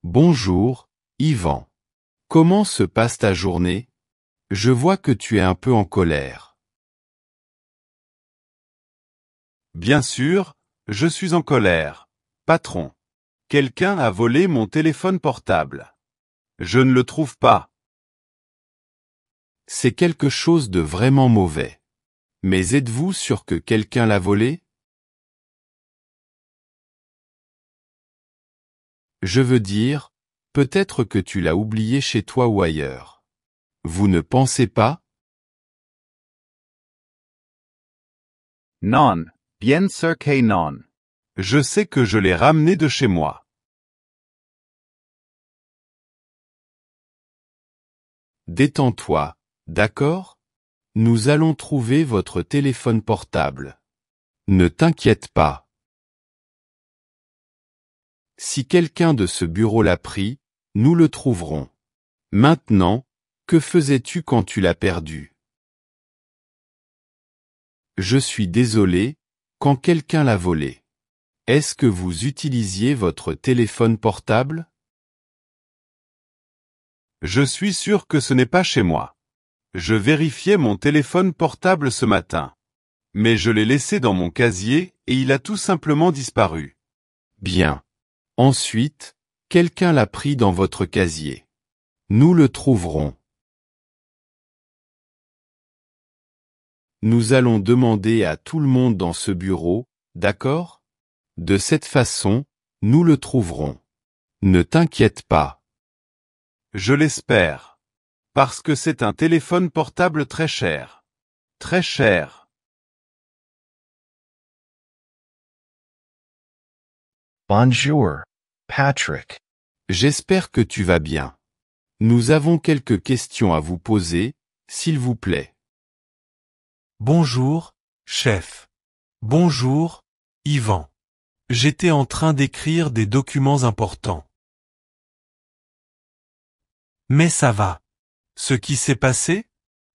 Bonjour, Yvan. Comment se passe ta journée? Je vois que tu es un peu en colère. Bien sûr, je suis en colère. Patron. Quelqu'un a volé mon téléphone portable. Je ne le trouve pas. C'est quelque chose de vraiment mauvais. Mais êtes-vous sûr que quelqu'un l'a volé? Je veux dire, peut-être que tu l'as oublié chez toi ou ailleurs. Vous ne pensez pas? Non, bien sûr que non. Je sais que je l'ai ramené de chez moi. Détends-toi, d'accord? Nous allons trouver votre téléphone portable. Ne t'inquiète pas. Si quelqu'un de ce bureau l'a pris, nous le trouverons. Maintenant, que faisais-tu quand tu l'as perdu? Je suis désolé, quand quelqu'un l'a volé. Est-ce que vous utilisiez votre téléphone portable? Je suis sûr que ce n'est pas chez moi. Je vérifiais mon téléphone portable ce matin. Mais je l'ai laissé dans mon casier et il a tout simplement disparu. Bien. Ensuite, quelqu'un l'a pris dans votre casier. Nous le trouverons. Nous allons demander à tout le monde dans ce bureau, d'accord? De cette façon, nous le trouverons. Ne t'inquiète pas. Je l'espère. Parce que c'est un téléphone portable très cher. Très cher. Bonjour, Patrick. J'espère que tu vas bien. Nous avons quelques questions à vous poser, s'il vous plaît. Bonjour, chef. Bonjour, Yvan. J'étais en train d'écrire des documents importants. Mais ça va. Ce qui s'est passé?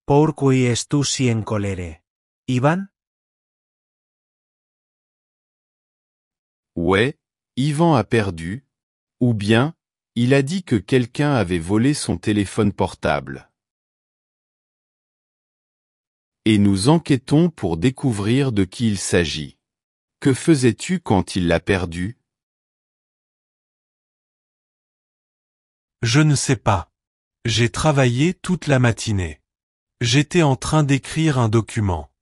Pourquoi es-tu si en colère? Ivan? Ouais, Yvan a perdu. Ou bien, il a dit que quelqu'un avait volé son téléphone portable. Et nous enquêtons pour découvrir de qui il s'agit. Que faisais-tu quand il l'a perdu? Je ne sais pas. J'ai travaillé toute la matinée. J'étais en train d'écrire un document.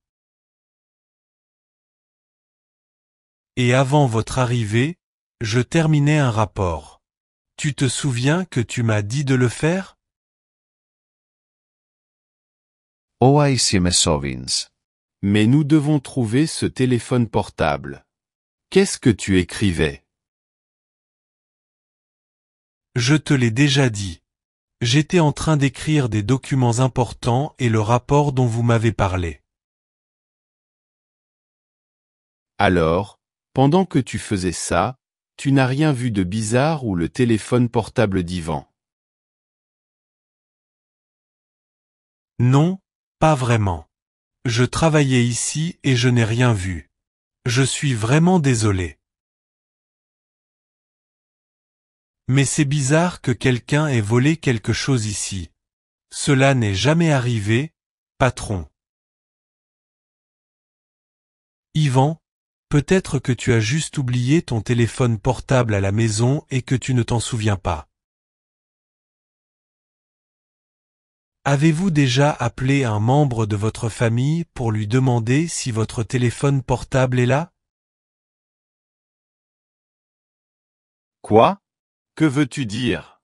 Et avant votre arrivée, je terminais un rapport. Tu te souviens que tu m'as dit de le faire? Oaisime sovins. Mais nous devons trouver ce téléphone portable. Qu'est-ce que tu écrivais? Je te l'ai déjà dit. J'étais en train d'écrire des documents importants et le rapport dont vous m'avez parlé. Alors, pendant que tu faisais ça, tu n'as rien vu de bizarre ou le téléphone portable d'Yvan? Non, pas vraiment. Je travaillais ici et je n'ai rien vu. Je suis vraiment désolé. Mais c'est bizarre que quelqu'un ait volé quelque chose ici. Cela n'est jamais arrivé, patron. Yvan, peut-être que tu as juste oublié ton téléphone portable à la maison et que tu ne t'en souviens pas. Avez-vous déjà appelé un membre de votre famille pour lui demander si votre téléphone portable est là? Quoi? Que veux-tu dire?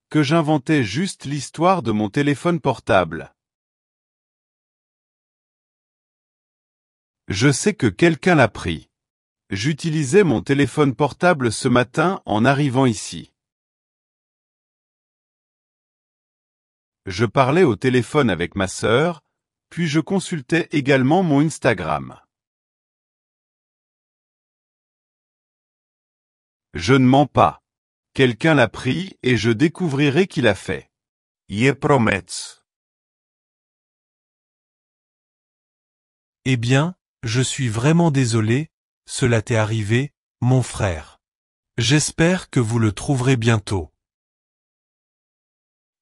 Que j'inventais juste l'histoire de mon téléphone portable. Je sais que quelqu'un l'a pris. J'utilisais mon téléphone portable ce matin en arrivant ici. Je parlais au téléphone avec ma sœur, puis je consultais également mon Instagram. Je ne mens pas. Quelqu'un l'a pris et je découvrirai qui l'a fait. Je promets. Eh bien, je suis vraiment désolé, cela t'est arrivé, mon frère. J'espère que vous le trouverez bientôt.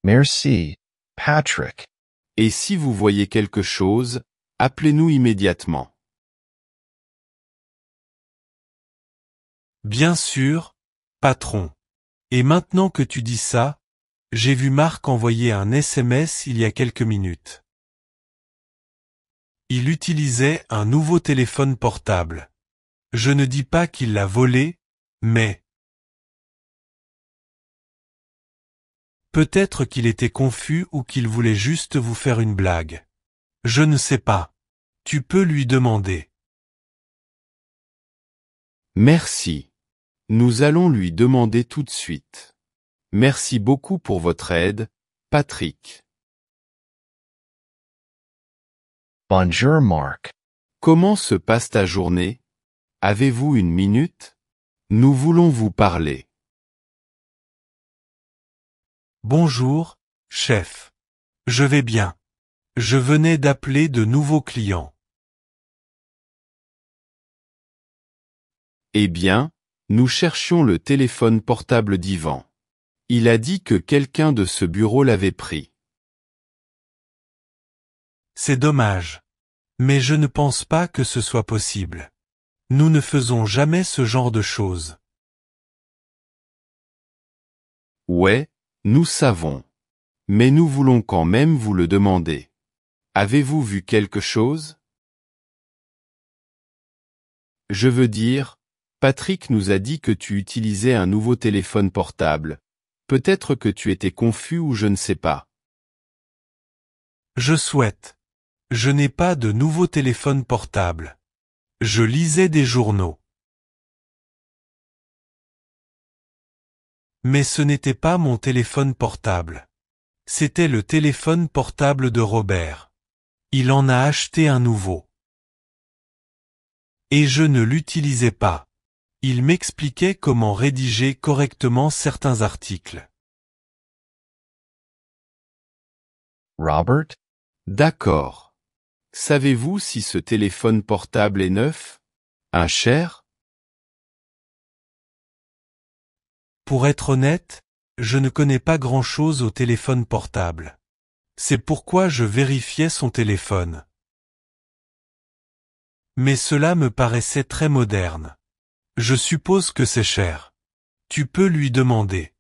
Merci, Patrick. Et si vous voyez quelque chose, appelez-nous immédiatement. Bien sûr, patron. Et maintenant que tu dis ça, j'ai vu Marc envoyer un SMS il y a quelques minutes. Il utilisait un nouveau téléphone portable. Je ne dis pas qu'il l'a volé, mais peut-être qu'il était confus ou qu'il voulait juste vous faire une blague. Je ne sais pas. Tu peux lui demander. Merci. Nous allons lui demander tout de suite. Merci beaucoup pour votre aide, Patrick. Bonjour, Mark. Comment se passe ta journée? Avez-vous une minute? Nous voulons vous parler. Bonjour, chef. Je vais bien. Je venais d'appeler de nouveaux clients. Eh bien, nous cherchions le téléphone portable d'Ivan. Il a dit que quelqu'un de ce bureau l'avait pris. C'est dommage. Mais je ne pense pas que ce soit possible. Nous ne faisons jamais ce genre de choses. Ouais, nous savons. Mais nous voulons quand même vous le demander. Avez-vous vu quelque chose? Je veux dire, Patrick nous a dit que tu utilisais un nouveau téléphone portable. Peut-être que tu étais confus ou je ne sais pas. Je souhaite. Je n'ai pas de nouveau téléphone portable. Je lisais des journaux. Mais ce n'était pas mon téléphone portable. C'était le téléphone portable de Robert. Il en a acheté un nouveau. Et je ne l'utilisais pas. Il m'expliquait comment rédiger correctement certains articles. Robert? D'accord. Savez-vous si ce téléphone portable est neuf? Un cher? Pour être honnête, je ne connais pas grand-chose au téléphone portable. C'est pourquoi je vérifiais son téléphone. Mais cela me paraissait très moderne. Je suppose que c'est cher. Tu peux lui demander.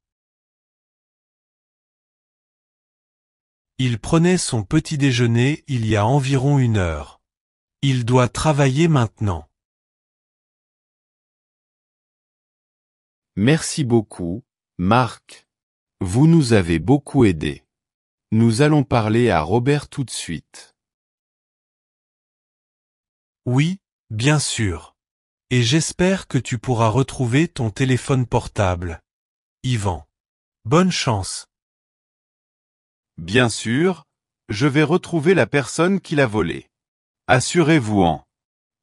Il prenait son petit déjeuner il y a environ 1 heure. Il doit travailler maintenant. Merci beaucoup, Marc. Vous nous avez beaucoup aidés. Nous allons parler à Robert tout de suite. Oui, bien sûr. Et j'espère que tu pourras retrouver ton téléphone portable. Yvan. Bonne chance. Bien sûr, je vais retrouver la personne qui l'a volé. Assurez-vous-en.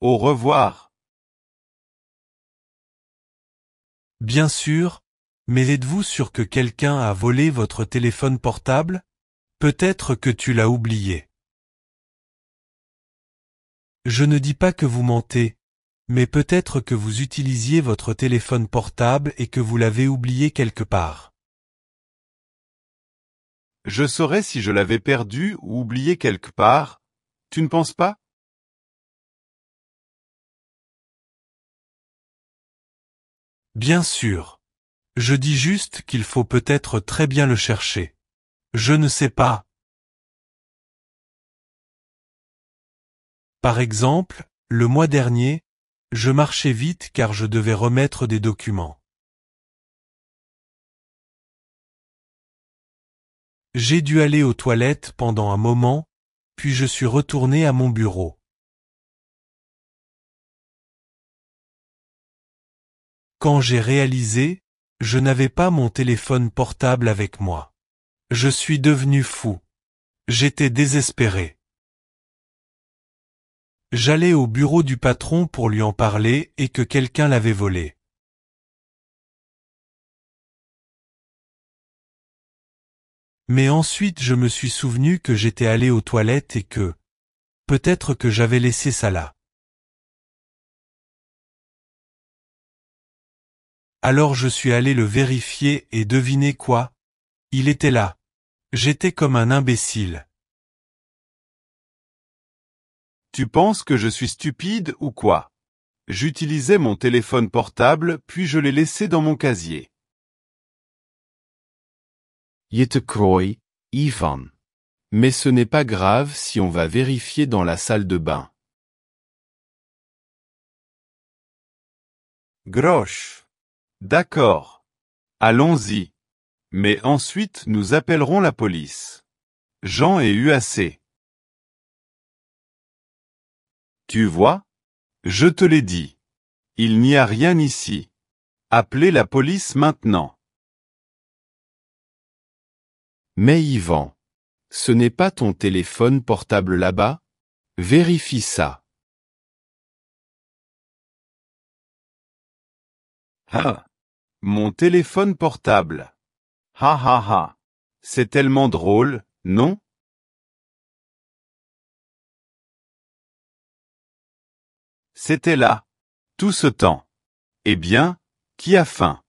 Au revoir. Bien sûr, mais êtes-vous sûr que quelqu'un a volé votre téléphone portable? Peut-être que tu l'as oublié. Je ne dis pas que vous mentez, mais peut-être que vous utilisiez votre téléphone portable et que vous l'avez oublié quelque part. Je saurais si je l'avais perdu ou oublié quelque part. Tu ne penses pas? Bien sûr. Je dis juste qu'il faut peut-être très bien le chercher. Je ne sais pas. Par exemple, le mois dernier, je marchais vite car je devais remettre des documents. J'ai dû aller aux toilettes pendant un moment, puis je suis retourné à mon bureau. Quand j'ai réalisé, je n'avais pas mon téléphone portable avec moi. Je suis devenu fou. J'étais désespéré. J'allais au bureau du patron pour lui en parler et que quelqu'un l'avait volé. Mais ensuite je me suis souvenu que j'étais allé aux toilettes et que, peut-être que j'avais laissé ça là. Alors je suis allé le vérifier et devinez quoi? Il était là. J'étais comme un imbécile. Tu penses que je suis stupide ou quoi? J'utilisais mon téléphone portable puis je l'ai laissé dans mon casier. Je te crois, Ivan. Mais ce n'est pas grave si on va vérifier dans la salle de bain. Grosch. D'accord. Allons-y. Mais ensuite nous appellerons la police. Jean est UAC. Tu vois? Je te l'ai dit. Il n'y a rien ici. Appelez la police maintenant. Mais Ivan, ce n'est pas ton téléphone portable là-bas? Vérifie ça. Ah. Mon téléphone portable. Ha ha ha. C'est tellement drôle, non? C'était là. Tout ce temps. Eh bien, qui a faim?